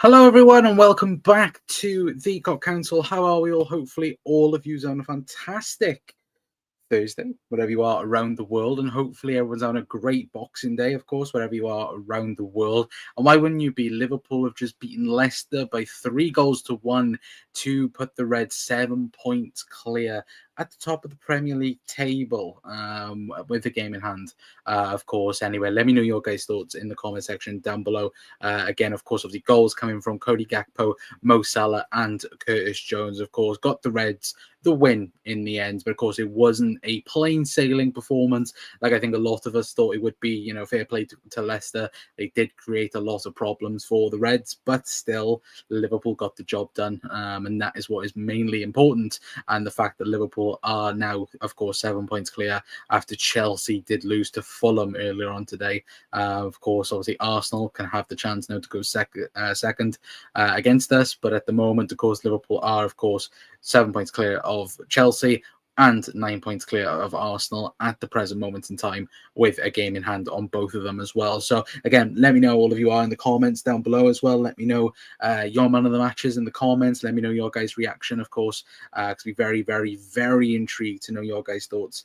Hello, everyone, and welcome back to the Cop Council. How are we all? Hopefully, all of you are on a fantastic Thursday, wherever you are around the world, and hopefully everyone's on a great Boxing Day, of course, wherever you are around the world. And why wouldn't you be? Liverpool have just beaten Leicester by 3-1 to put the Reds 7 points clear at the top of the Premier League table, with the game in hand, of course. Anyway, let me know your guys' thoughts in the comment section down below. Again, of course, of the goals coming from Cody Gakpo, Mo Salah, and Curtis Jones, of course, got the Reds the win in the end. But of course, it wasn't a plain sailing performance like I think a lot of us thought it would be. Fair play to Leicester. They did create a lot of problems for the Reds, but still, Liverpool got the job done, and that is what is mainly important. And the fact that Liverpool are now, of course, 7 points clear after Chelsea did lose to Fulham earlier on today. Of course, obviously, Arsenal can have the chance now to go second against us. But at the moment, of course, Liverpool are, of course, 7 points clear of Chelsea and 9 points clear of Arsenal at the present moment in time, with a game in hand on both of them as well. So again, let me know all of you are in the comments down below as well. Let me know your man of the matches in the comments. Let me know your guys' reaction, of course, because we're very, very, very intrigued to know your guys' thoughts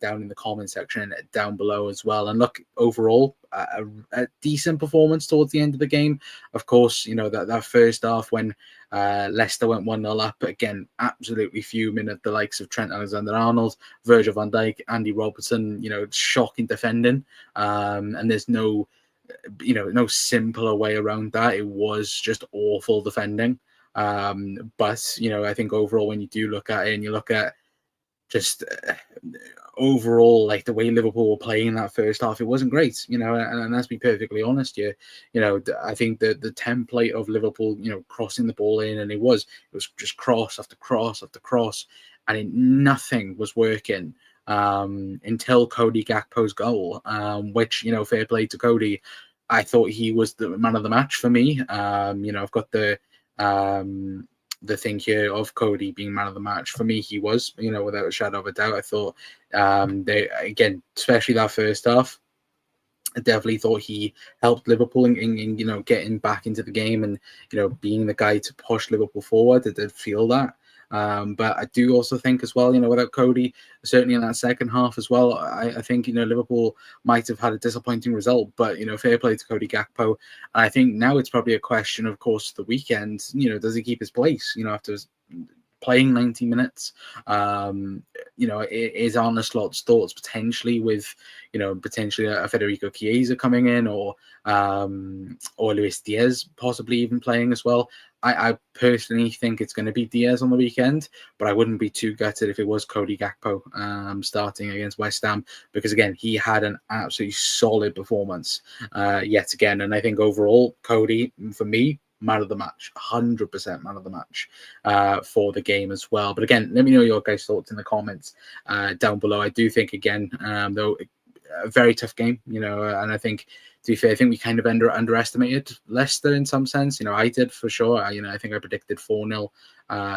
down in the comment section down below as well. And look, overall, a decent performance towards the end of the game. Of course, that first half when Leicester went 1-0 up, again, absolutely fuming at the likes of Trent Alexander-Arnold, Virgil van Dijk, Andy Robertson, shocking defending. And there's no simpler way around that. It was just awful defending. But I think overall, when you do look at it and you look at just overall, like the way Liverpool were playing that first half, it wasn't great, and let's be perfectly honest here. I think the template of Liverpool, crossing the ball in, and it was just cross after cross after cross, and nothing was working until Cody Gakpo's goal, which, fair play to Cody. I thought he was the man of the match for me. I've got the thing here of Cody being man of the match. For me, he was, without a shadow of a doubt. I thought, they, again, especially that first half, I definitely thought he helped Liverpool in getting back into the game and, being the guy to push Liverpool forward. I did feel that. But I do also think as well, without Cody, certainly in that second half as well, I think, Liverpool might have had a disappointing result, but, fair play to Cody Gakpo. And I think now it's probably a question, of course, the weekend, does he keep his place, after playing 90 minutes? Is Arne Slot's thoughts potentially with, potentially a Federico Chiesa coming in, or Luis Diaz possibly even playing as well? I personally think it's going to be Diaz on the weekend, but I wouldn't be too gutted if it was Cody Gakpo starting against West Ham, because again, he had an absolutely solid performance yet again. And I think overall, Cody, for me, man of the match, 100% man of the match for the game as well. But again, let me know your guys' thoughts in the comments down below. I do think, again, though, a very tough game, and I think, to be fair, I think we kind of underestimated Leicester in some sense. I did for sure. I think I predicted 4-0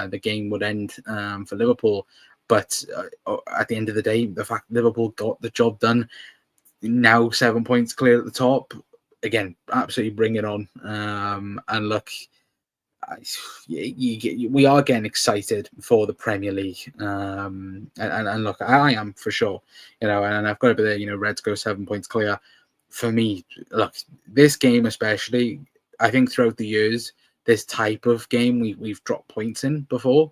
the game would end for Liverpool. But at the end of the day, the fact Liverpool got the job done, now 7 points clear at the top, again, absolutely bring it on. And look, we are getting excited for the Premier League, and look, I am for sure, and I've got to be there. Reds go 7 points clear. For me, look, this game especially, I think throughout the years, this type of game we've dropped points in before,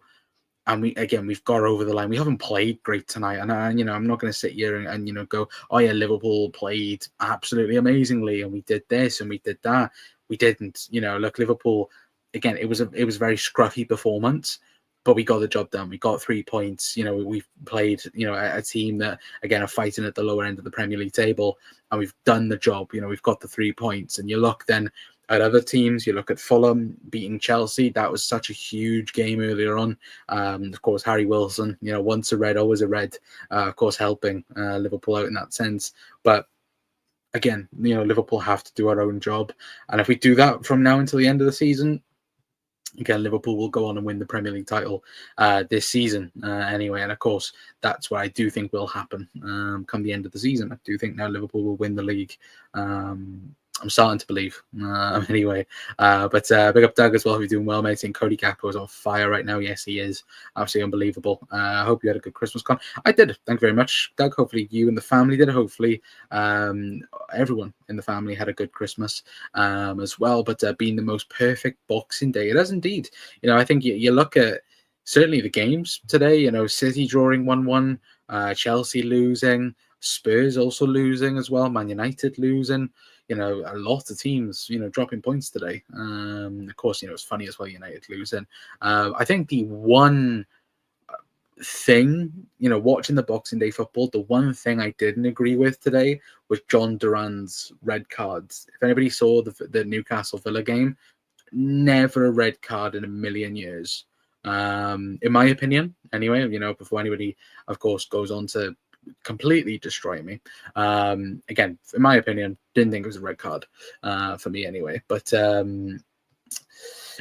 and we've got over the line. We haven't played great tonight, and I'm not going to sit here and go, oh yeah, Liverpool played absolutely amazingly, and we did this and we did that. We didn't. Look, Liverpool, again, it was a very scruffy performance, but we got the job done. We got 3 points. We've played, a team that, again, are fighting at the lower end of the Premier League table, and we've done the job. We've got the 3 points. And you look then at other teams, you look at Fulham beating Chelsea. That was such a huge game earlier on. Of course, Harry Wilson, once a red, always a red, of course, helping Liverpool out in that sense. But again, Liverpool have to do our own job. And if we do that from now until the end of the season, again, Liverpool will go on and win the Premier League title this season anyway. And of course, that's what I do think will happen come the end of the season. I do think now Liverpool will win the league. I'm starting to believe. Anyway, but big up Doug as well. Hope you're doing well, mate. And Cody Gakpo is on fire right now. Yes, he is. Absolutely unbelievable. I hope you had a good Christmas con. I did. Thank you very much, Doug. Hopefully you and the family did. Hopefully everyone in the family had a good Christmas as well. But being the most perfect Boxing Day, it has indeed. I think you look at certainly the games today. City drawing 1-1, Chelsea losing, Spurs also losing as well, Man United losing. A lot of teams, dropping points today. Of course, it's funny as well, United losing. I think the one thing, watching the Boxing Day football, the one thing I didn't agree with today was John Duran's red cards. If anybody saw the Newcastle Villa game, never a red card in a million years. In my opinion, anyway, before anybody, of course, goes on to completely destroy me. Again, in my opinion, didn't think it was a red card for me anyway. But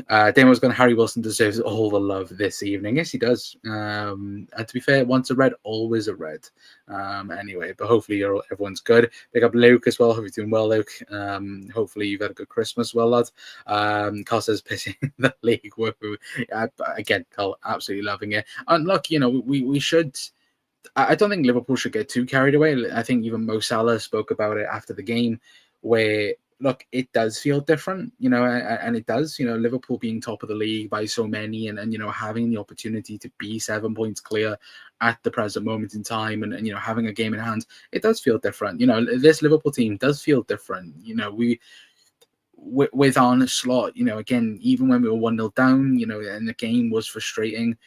Damon's gone, Harry Wilson deserves all the love this evening. Yes, he does. And to be fair, once a red, always a red. Anyway, but hopefully everyone's good. Pick up Luke as well. Hope you're doing well, Luke. Hopefully you've had a good Christmas, well, lad. Carl says pissing the league. Again, Carl, absolutely loving it. And look, we should. I don't think Liverpool should get too carried away. I think even Mo Salah spoke about it after the game, where, look, it does feel different, and it does, Liverpool being top of the league by so many and having the opportunity to be 7 points clear at the present moment in time and having a game in hand, it does feel different. This Liverpool team does feel different. With Arne Slot, again, even when we were 1-0 down, and the game was frustrating,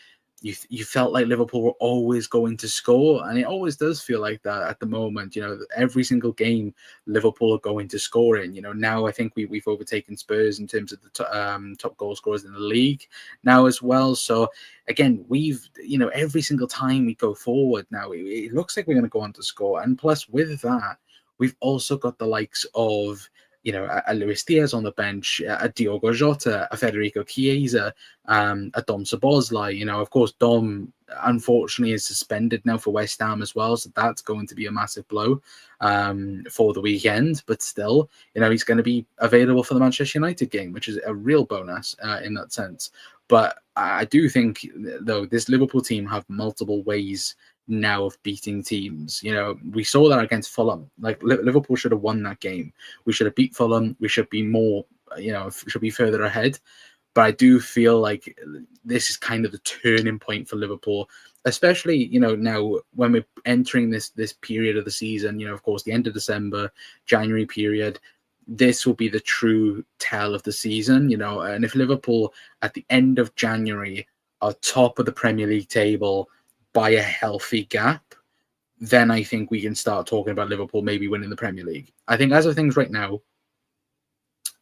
you felt like Liverpool were always going to score, and it always does feel like that at the moment. Every single game Liverpool are going to score in. Now I think we've overtaken Spurs in terms of the top goal scorers in the league now as well. So again, we've every single time we go forward now, it looks like we're going to go on to score, and plus with that, we've also got the likes of a Luis Diaz on the bench, a Diogo Jota, a Federico Chiesa, a Dom Szoboszlai. Of course, Dom, unfortunately, is suspended now for West Ham as well, so that's going to be a massive blow for the weekend. But still, he's going to be available for the Manchester United game, which is a real bonus in that sense. But I do think, though, this Liverpool team have multiple ways now of beating teams. We saw that against Fulham. Like, Liverpool should have won that game. We should have beat Fulham. We should be more, should be further ahead. But I do feel like this is kind of the turning point for Liverpool, especially, now when we're entering this period of the season, of course, the end of December, January period. This will be the true tell of the season, and if Liverpool at the end of January are top of the Premier League table by a healthy gap, then I think we can start talking about Liverpool maybe winning the Premier League. I think as of things right now,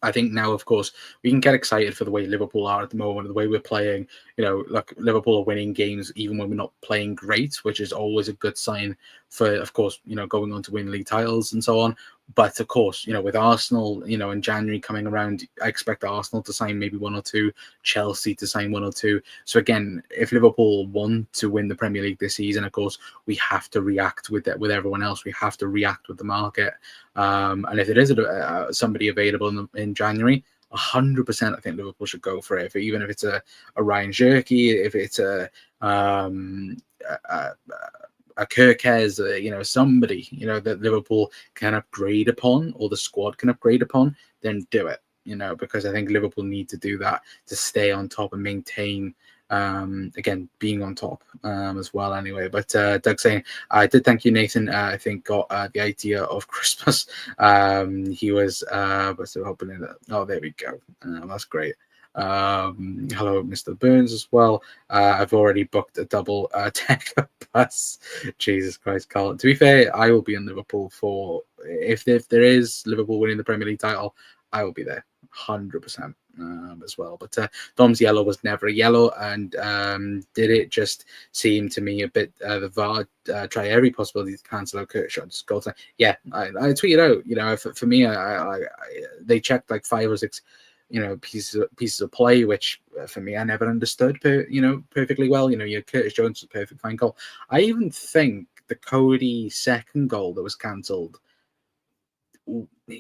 of course, we can get excited for the way Liverpool are at the moment, the way we're playing. Like, Liverpool are winning games even when we're not playing great, which is always a good sign for, of course, going on to win league titles and so on. But of course, with Arsenal, in January coming around, I expect Arsenal to sign maybe one or two, Chelsea to sign one or two. So again, if Liverpool want to win the Premier League this season, of course, we have to react with everyone else. We have to react with the market. And if there is somebody available in January, 100%, I think Liverpool should go for it. Even if it's a Ryan Shirky, if it's a Kirkez, somebody, that Liverpool can upgrade upon, or the squad can upgrade upon, then do it, because I think Liverpool need to do that to stay on top and maintain, again, being on top as well anyway. But Doug saying, I did thank you, Nathan. I think got the idea of Christmas. He was still hoping in that. Oh, there we go. That's great. Hello, Mr. Burns as well. I've already booked a double decker bus. Jesus Christ, Carl. To be fair, I will be in Liverpool for if there is Liverpool winning the Premier League title, I will be there 100% as well. But Dom's yellow was never a yellow, and did it just seem to me a bit the VAR try every possibility to cancel out Kirkshaw's goal time? Yeah, I tweeted out. For me, they checked like 5 or 6. Pieces of play, which for me, I never understood, perfectly well. Your Curtis Jones was a perfect fine goal. I even think the Cody second goal that was cancelled,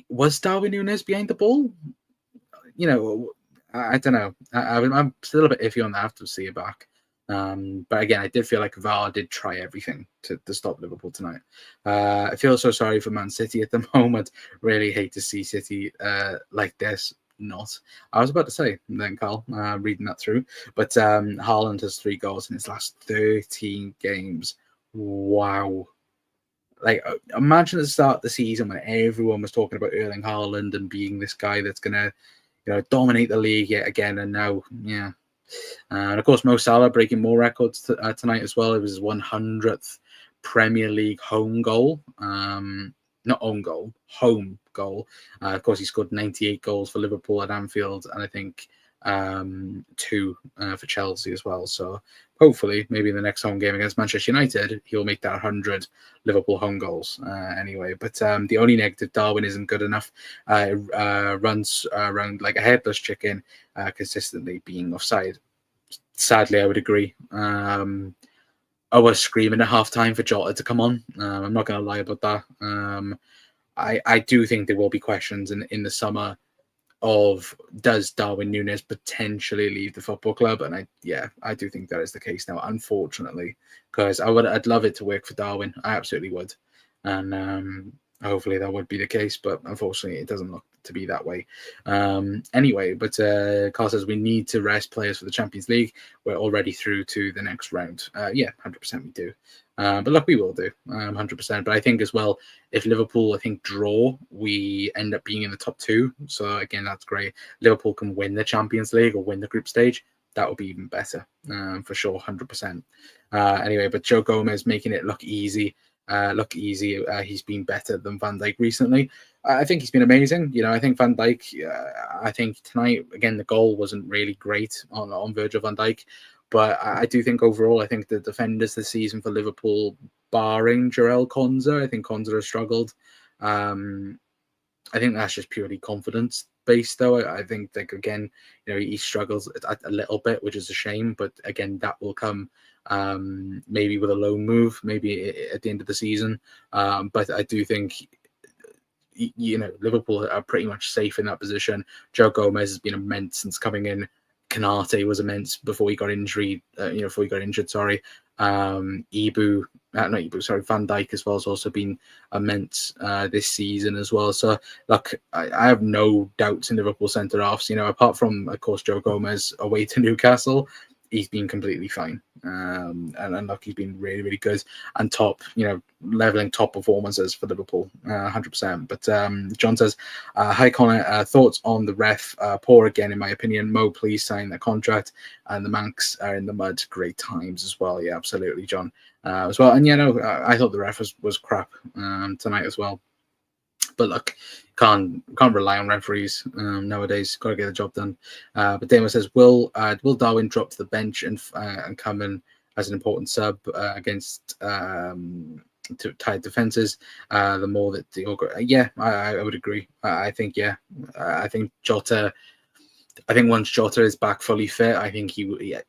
Was Darwin Núñez behind the ball? I don't know. I'm still a bit iffy on that. I have to see it back. But again, I did feel like VAR did try everything to stop Liverpool tonight. I feel so sorry for Man City at the moment. Really hate to see City like this. Not. I was about to say, then Carl, reading that through. But Haaland has 3 goals in his last 13 games. Wow. Like, imagine at the start of the season when everyone was talking about Erling Haaland and being this guy that's going to dominate the league yet again. And now, yeah. And of course, Mo Salah breaking more records tonight as well. It was his 100th Premier League home goal. Not own goal, home goal. Of course, he scored 98 goals for Liverpool at Anfield, and I think 2 for Chelsea as well. So hopefully, maybe in the next home game against Manchester United, he'll make that 100 Liverpool home goals anyway. But the only negative, Darwin isn't good enough. Runs around like a headless chicken, consistently being offside. Sadly, I would agree. I was screaming at halftime for Jota to come on. I'm not going to lie about that. I do think there will be questions in the summer of, does Darwin Núñez potentially leave the football club? And I do think that is the case now, unfortunately, because I'd love it to work for Darwin. I absolutely would. And hopefully that would be the case, but unfortunately it doesn't look to be that way. Anyway, but Carl says we need to rest players for the Champions League. We're already through to the next round. 100% we do. But look, we will do 100%. But I think as well, if Liverpool, draw, we end up being in the top 2. So again, that's great. Liverpool can win the Champions League or win the group stage. That would be even better, for sure, 100%. Anyway, but Joe Gomez making it look easy. He's been better than Van Dijk recently. I think he's been amazing. I think Van Dijk, I think tonight, again, the goal wasn't really great on Virgil van Dijk. But I do think overall, I think the defenders this season for Liverpool, barring Jarell Konsa, I think Konsa has struggled. I think that's just purely confidence based, though. I think, again, he struggles a little bit, which is a shame. But again, that will come maybe with a loan move, maybe at the end of the season. But I do think, Liverpool are pretty much safe in that position. Joe Gomez has been immense since coming in. Canate was immense before he got injured. Sorry. Van Dijk as well has also been immense this season as well. So look, I have no doubts in Liverpool centre halves. Apart from, of course, Joe Gomez away to Newcastle, he's been completely fine. And look, he's been really, really good and top, leveling top performances for Liverpool, 100%. But John says, hi Connor, thoughts on the ref? Poor again, in my opinion. Mo, please sign the contract. And the Mancs are in the mud. Great times as well. Yeah, absolutely, John. As well. And I thought the ref was crap tonight as well. But look, can't rely on referees nowadays. Got to get the job done. But Damo says, will Darwin drop to the bench and come in as an important sub against tight defenses? The more that Diogo, I would agree. I think I think Jota. I think once Jota is back fully fit, I think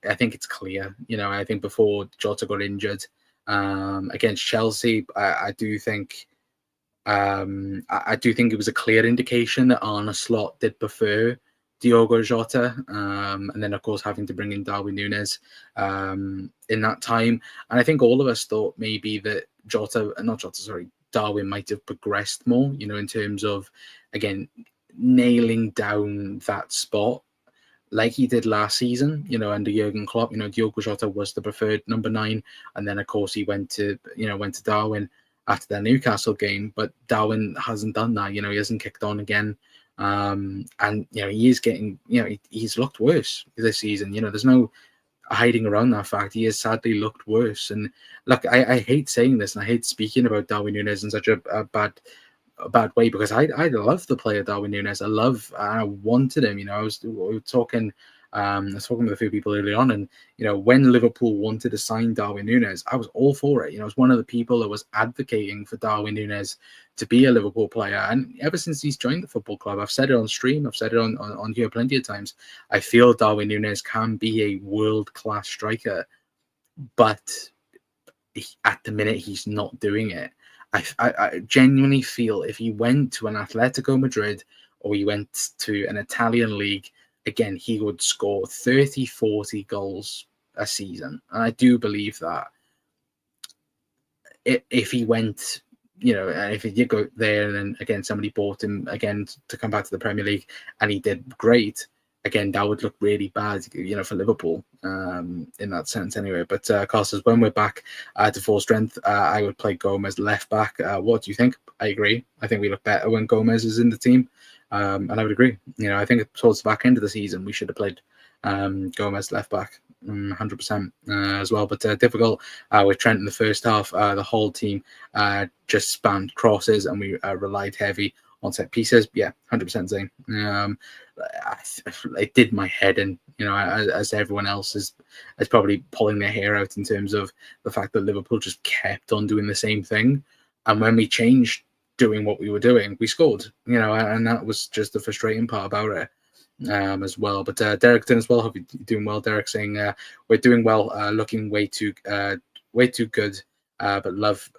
I think it's clear. I think before Jota got injured against Chelsea, I do think. I do think it was a clear indication that Arne Slot did prefer Diogo Jota, and then of course having to bring in Darwin Núñez in that time. And I think all of us thought maybe that Darwin might have progressed more, in terms of, again, nailing down that spot like he did last season, under Jurgen Klopp. Diogo Jota was the preferred number 9, and then of course he went to Darwin after their Newcastle game, but Darwin hasn't done that. He hasn't kicked on again. And, he is getting, he's looked worse this season. There's no hiding around that fact. He has sadly looked worse. And look, I hate saying this and I hate speaking about Darwin Núñez in such a bad way, because I love the player Darwin Núñez. I wanted him. I was talking with a few people early on, and when Liverpool wanted to sign Darwin Núñez, I was all for it. I was one of the people that was advocating for Darwin Núñez to be a Liverpool player. And ever since he's joined the football club, I've said it on stream, I've said it on here plenty of times, I feel Darwin Núñez can be a world-class striker, but at the minute he's not doing it. I genuinely feel if he went to an Atletico Madrid or he went to an Italian league, again, he would score 30, 40 goals a season. And I do believe that if he went, if he did go there and then again somebody bought him again to come back to the Premier League and he did great, again, that would look really bad, for Liverpool in that sense anyway. But Carl when we're back to full strength, I would play Gomez left back. What do you think? I agree. I think we look better when Gomez is in the team. And I would agree. I think towards the back end of the season, we should have played Gomez left back 100% as well. But difficult with Trent in the first half. The whole team just spammed crosses and we relied heavy on set pieces. Yeah, 100% Zane. It did my head in, as everyone else is probably pulling their hair out in terms of the fact that Liverpool just kept on doing the same thing. And when we changed doing what we were doing, we scored, and that was just the frustrating part about it as well. But Derek as well, hope you're doing well. Derek saying we're doing well, looking way too good. But love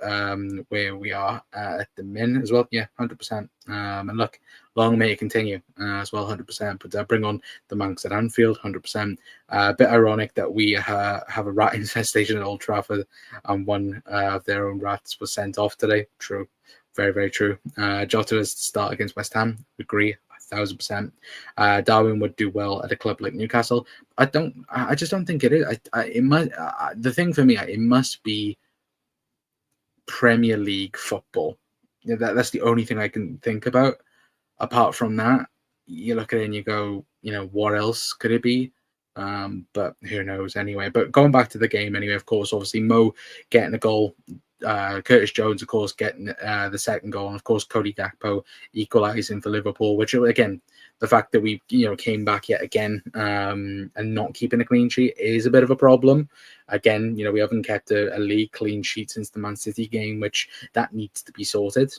where we are at the min as well. Yeah, 100%. And look, long may it continue as well, 100%. But bring on the Manx at Anfield, 100%. A bit ironic that we have a rat infestation at Old Trafford and one of their own rats was sent off today. True. Very, very true. Jota is to start against West Ham. Agree. 1,000%. Darwin would do well at a club like Newcastle. I just don't think it is. The thing for me, it must be Premier League football. That's the only thing I can think about. Apart from that, you look at it and you go, what else could it be? But who knows anyway. But going back to the game anyway, of course, obviously Mo getting a goal, Curtis Jones, of course, getting the second goal, and of course Cody Gakpo equalising for Liverpool, which again, the fact that we came back yet again and not keeping a clean sheet is a bit of a problem. Again, we haven't kept a league clean sheet since the Man City game, which that needs to be sorted.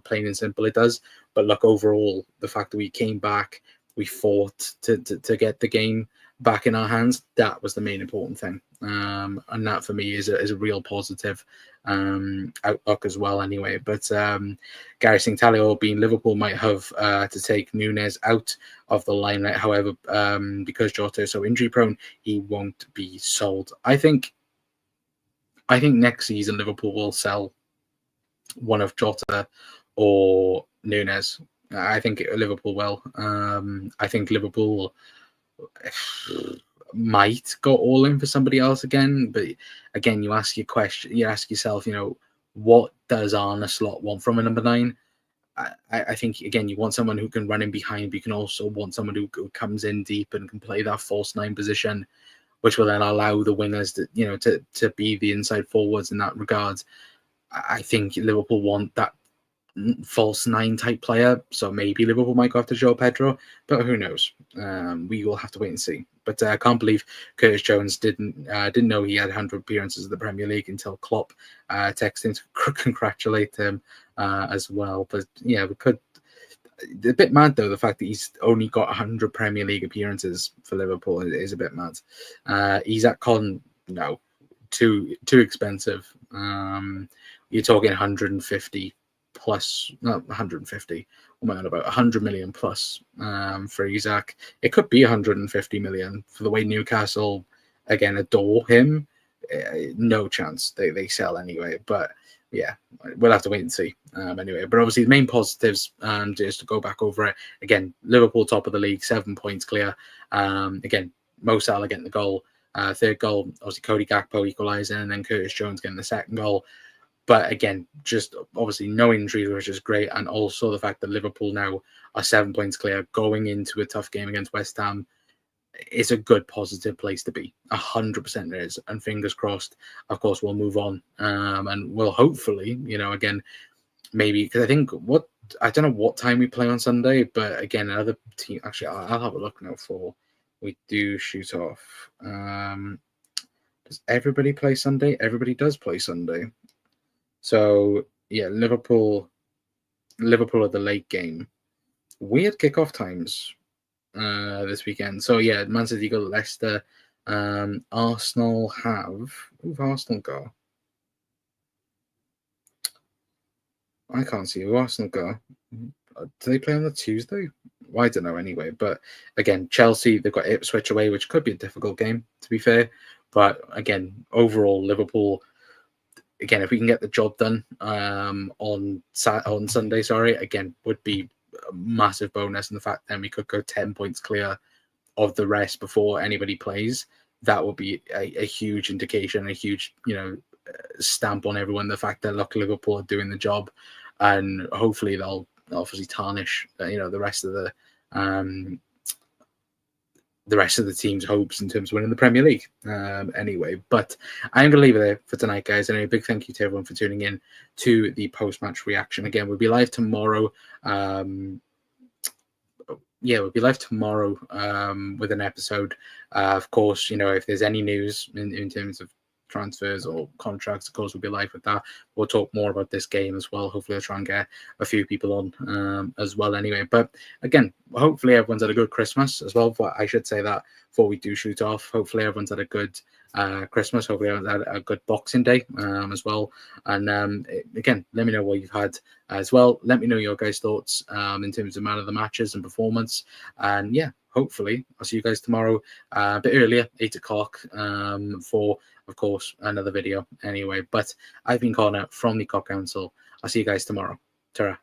Plain and simple, it does. But look, overall, the fact that we came back, we fought to get the game back in our hands, that was the main important thing. And that for me is a real positive outlook as well anyway. But Gary Singh-Talio being Liverpool might have to take Núñez out of the limelight. However, because Jota is so injury prone, he won't be sold. I think next season Liverpool will sell one of Jota or Núñez. I think Liverpool will. I think Liverpool might go all in for somebody else again, but again, you ask yourself, what does Arne Slot want from a number 9? I think again, you want someone who can run in behind, but you can also want someone who comes in deep and can play that false 9 position, which will then allow the wingers to be the inside forwards in that regard. I think Liverpool want that false 9 type player, so maybe Liverpool might go after João Pedro, but who knows? We will have to wait and see. But I can't believe Curtis Jones didn't know he had 100 appearances in the Premier League until Klopp texted him to congratulate him as well. But yeah, we could. A bit mad though, the fact that he's only got 100 Premier League appearances for Liverpool is a bit mad. Isaac Con, no, too expensive. You're talking 150 plus, not 150. What am I on about? 100 million plus for Isaac. It could be 150 million for the way Newcastle again adore him. No chance they sell anyway. But yeah, we'll have to wait and see. Anyway, but obviously the main positives, just to go back over it again. Liverpool top of the league, 7 points clear. Again, Mo Salah getting the goal. Third goal, obviously Cody Gakpo equalising, and then Curtis Jones getting the second goal. But again, just obviously no injuries, which is great. And also the fact that Liverpool now are 7 points clear going into a tough game against West Ham is a good positive place to be. 100% it is. And fingers crossed, of course, we'll move on. And we'll hopefully, again, maybe, because I don't know what time we play on Sunday, but again, another team, actually, I'll have a look now for we do shoot off. Does everybody play Sunday? Everybody does play Sunday. So yeah, Liverpool at the late game. Weird kickoff times this weekend. So yeah, Man City go Leicester. Arsenal have. Who've Arsenal got? I can't see who Arsenal go. Do they play on the Tuesday? Well, I don't know anyway. But again, Chelsea, they've got Ipswich away, which could be a difficult game, to be fair. But again, overall, Liverpool, again, if we can get the job done on Sunday, again, would be a massive bonus. And the fact then we could go 10 points clear of the rest before anybody plays, that would be a huge indication, a huge, stamp on everyone. The fact that look, Liverpool are doing the job, and hopefully they'll obviously tarnish, the rest of the team's hopes in terms of winning the Premier League. Anyway, but I'm going to leave it there for tonight, guys. Anyway, big thank you to everyone for tuning in to the post-match reaction. Again, we'll be live tomorrow. We'll be live tomorrow with an episode. Of course, if there's any news in terms of transfers or contracts, of course, we'll be live with that. We'll talk more about this game as well. Hopefully, I'll try and get a few people on as well anyway. But again, hopefully everyone's had a good Christmas as well. But I should say that before we do shoot off, hopefully everyone's had a good Christmas. Hopefully everyone's had a good Boxing Day as well. And again, let me know what you've had as well. Let me know your guys' thoughts in terms of man of the matches and performance. And yeah, hopefully I'll see you guys tomorrow a bit earlier, 8 o'clock, for, of course, another video anyway. But I've been Connor from the Cock Council. I'll see you guys tomorrow. Ta-ra.